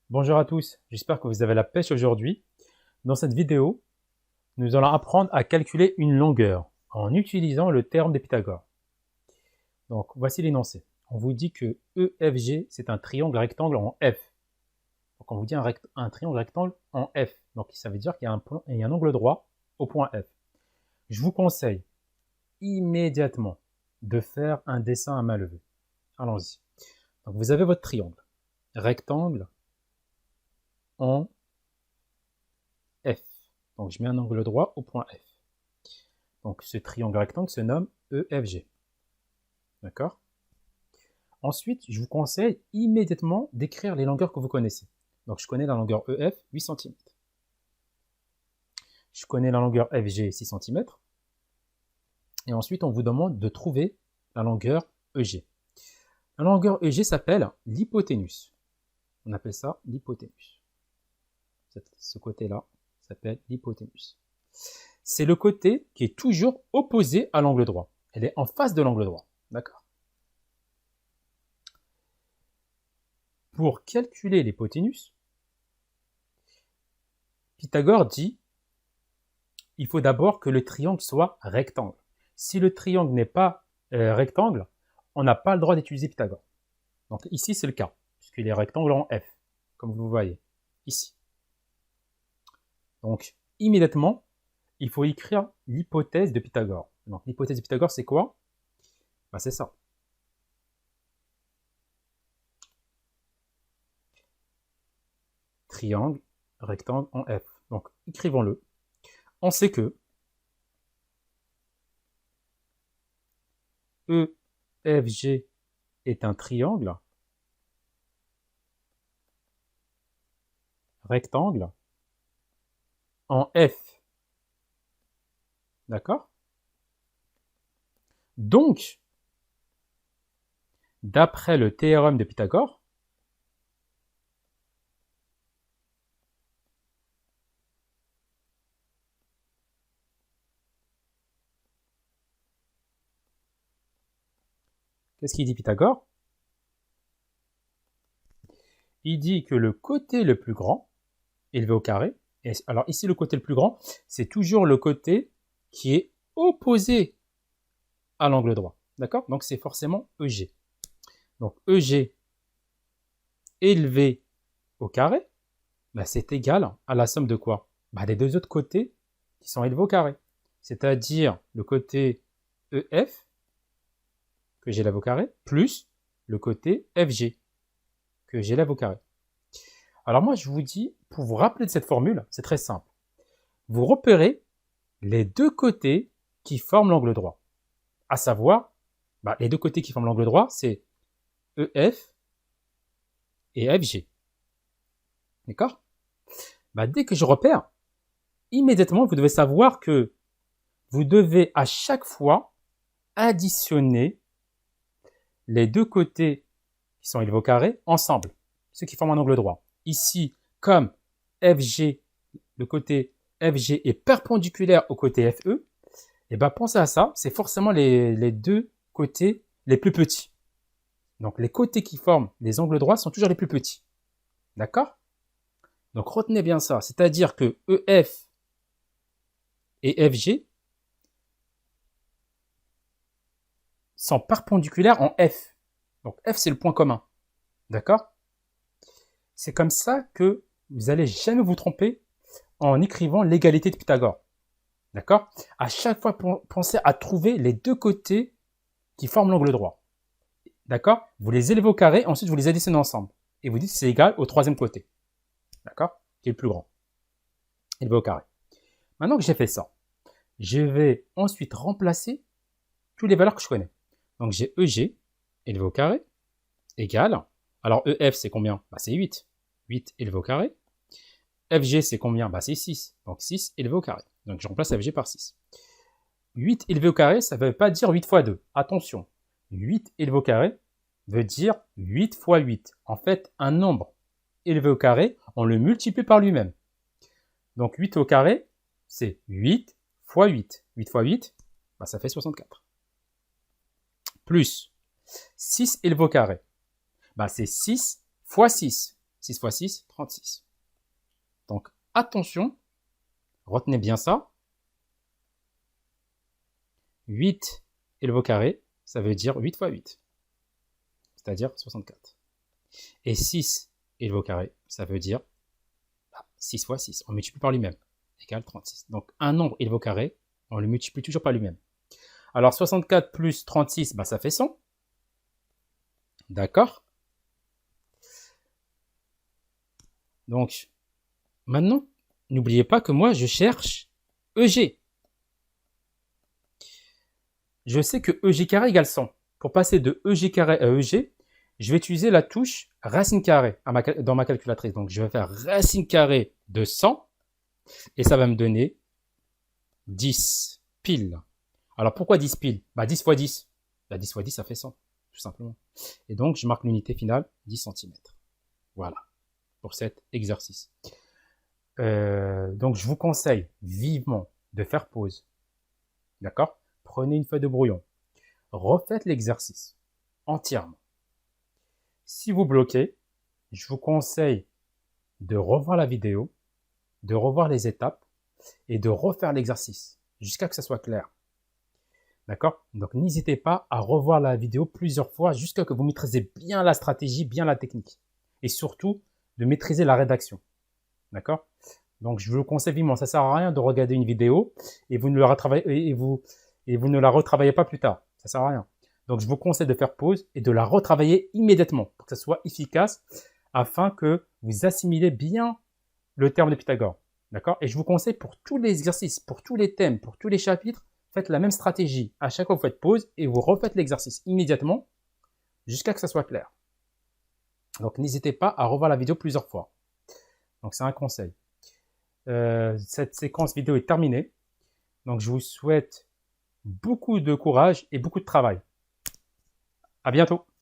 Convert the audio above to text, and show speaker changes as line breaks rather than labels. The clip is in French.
Bonjour à tous, j'espère que vous avez la pêche aujourd'hui. Dans cette vidéo, nous allons apprendre à calculer une longueur en utilisant le théorème de Pythagore. Donc voici l'énoncé. On vous dit que EFG, c'est un triangle rectangle en F. Donc on vous dit un triangle rectangle en F. Donc ça veut dire qu'il y a un angle droit au point F. Je vous conseille immédiatement de faire un dessin à main levée. Allons-y. Donc vous avez votre triangle rectangle en F. Donc je mets un angle droit au point F. Donc ce triangle rectangle se nomme EFG. D'accord? Ensuite, je vous conseille immédiatement d'écrire les longueurs que vous connaissez. Donc je connais la longueur EF, 8 cm. Je connais la longueur FG, 6 cm. Et ensuite, on vous demande de trouver la longueur EG. La longueur EG s'appelle l'hypoténuse. On appelle ça l'hypoténuse. Ce côté-là s'appelle l'hypoténuse. C'est le côté qui est toujours opposé à l'angle droit. Elle est en face de l'angle droit. D'accord? Pour calculer l'hypoténuse, Pythagore dit il faut d'abord que le triangle soit rectangle. Si le triangle n'est pas rectangle, on n'a pas le droit d'utiliser Pythagore. Donc ici, c'est le cas, puisqu'il est rectangle en F, comme vous voyez, ici. Donc, immédiatement, il faut écrire l'hypothèse de Pythagore. Donc, l'hypothèse de Pythagore, c'est quoi? Ben, c'est ça. Triangle, rectangle en F. Donc, écrivons-le. On sait que EFG est un triangle rectangle en F. D'accord? Donc, d'après le théorème de Pythagore, qu'est-ce qu'il dit Pythagore? Il dit que le côté le plus grand, élevé au carré, et alors ici le côté le plus grand, c'est toujours le côté qui est opposé à l'angle droit. D'accord? Donc c'est forcément EG. Donc EG élevé au carré, bah, c'est égal à la somme de quoi? Bah, des deux autres côtés qui sont élevés au carré. C'est-à-dire le côté EF, que j'élève au carré, plus le côté FG, que j'élève au carré. Alors moi, je vous dis, pour vous rappeler de cette formule, c'est très simple. Vous repérez les deux côtés qui forment l'angle droit. À savoir, bah, les deux côtés qui forment l'angle droit, c'est EF et FG. D'accord? Bah, dès que je repère, immédiatement, vous devez savoir que vous devez à chaque fois additionner les deux côtés qui sont élevés au carré ensemble, ceux qui forment un angle droit. Ici, comme FG, le côté FG est perpendiculaire au côté FE, et ben pensez à ça, c'est forcément les deux côtés les plus petits. Donc les côtés qui forment les angles droits sont toujours les plus petits. D'accord? Donc retenez bien ça, c'est-à-dire que EF et FG sont perpendiculaires en F. Donc F, c'est le point commun. D'accord? C'est comme ça que vous n'allez jamais vous tromper en écrivant l'égalité de Pythagore. D'accord? À chaque fois, pensez à trouver les deux côtés qui forment l'angle droit. D'accord? Vous les élevez au carré, ensuite vous les additionnez ensemble. Et vous dites que c'est égal au troisième côté. D'accord? Qui est le plus grand. Élevé au carré. Maintenant que j'ai fait ça, je vais ensuite remplacer toutes les valeurs que je connais. Donc j'ai EG, élevé au carré, égal. Alors EF, c'est combien? Bah, c'est 8. 8 élevé au carré. FG, c'est combien? Bah, c'est 6. Donc 6 élevé au carré. Donc je remplace FG par 6. 8 élevé au carré, ça ne veut pas dire 8 fois 2. Attention. 8 élevé au carré veut dire 8 fois 8. En fait, un nombre élevé au carré, on le multiplie par lui-même. Donc 8 au carré, c'est 8 fois 8. 8 fois 8, bah, ça fait 64. Plus 6 élevé au carré, bah, c'est 6 fois 6. 6 fois 6, 36. Donc, attention, retenez bien ça. 8 élevé au carré, ça veut dire 8 fois 8, c'est-à-dire 64. Et 6 élevé au carré, ça veut dire 6 fois 6, on multiplie par lui-même, égale 36. Donc, un nombre élevé au carré, on le multiplie toujours par lui-même. Alors, 64 plus 36, bah, ça fait 100. D'accord? Donc, maintenant, n'oubliez pas que moi, je cherche EG. Je sais que EG carré égale 100. Pour passer de EG carré à EG, je vais utiliser la touche racine carrée dans ma calculatrice. Donc, je vais faire racine carrée de 100 et ça va me donner 10 piles. Alors, pourquoi 10 piles? Bah, 10 fois 10. Bah, 10 fois 10, ça fait 100, tout simplement. Et donc, je marque l'unité finale, 10 cm. Voilà, pour cet exercice. Donc, je vous conseille vivement de faire pause. D'accord? Prenez une feuille de brouillon. Refaites l'exercice entièrement. Si vous bloquez, je vous conseille de revoir la vidéo, de revoir les étapes et de refaire l'exercice jusqu'à que ça soit clair. D'accord? Donc, n'hésitez pas à revoir la vidéo plusieurs fois jusqu'à ce que vous maîtrisez bien la stratégie, bien la technique. Et surtout, de maîtriser la rédaction. D'accord? Donc, je vous le conseille vivement. Ça sert à rien de regarder une vidéo et vous ne la retravaillez pas plus tard. Ça sert à rien. Donc, je vous conseille de faire pause et de la retravailler immédiatement pour que ça soit efficace afin que vous assimilez bien le terme de Pythagore. D'accord? Et je vous conseille pour tous les exercices, pour tous les thèmes, pour tous les chapitres, faites la même stratégie. À chaque fois, vous faites pause et vous refaites l'exercice immédiatement jusqu'à ce que ça soit clair. Donc, n'hésitez pas à revoir la vidéo plusieurs fois. Donc, c'est un conseil. Cette séquence vidéo est terminée. Donc, je vous souhaite beaucoup de courage et beaucoup de travail. À bientôt.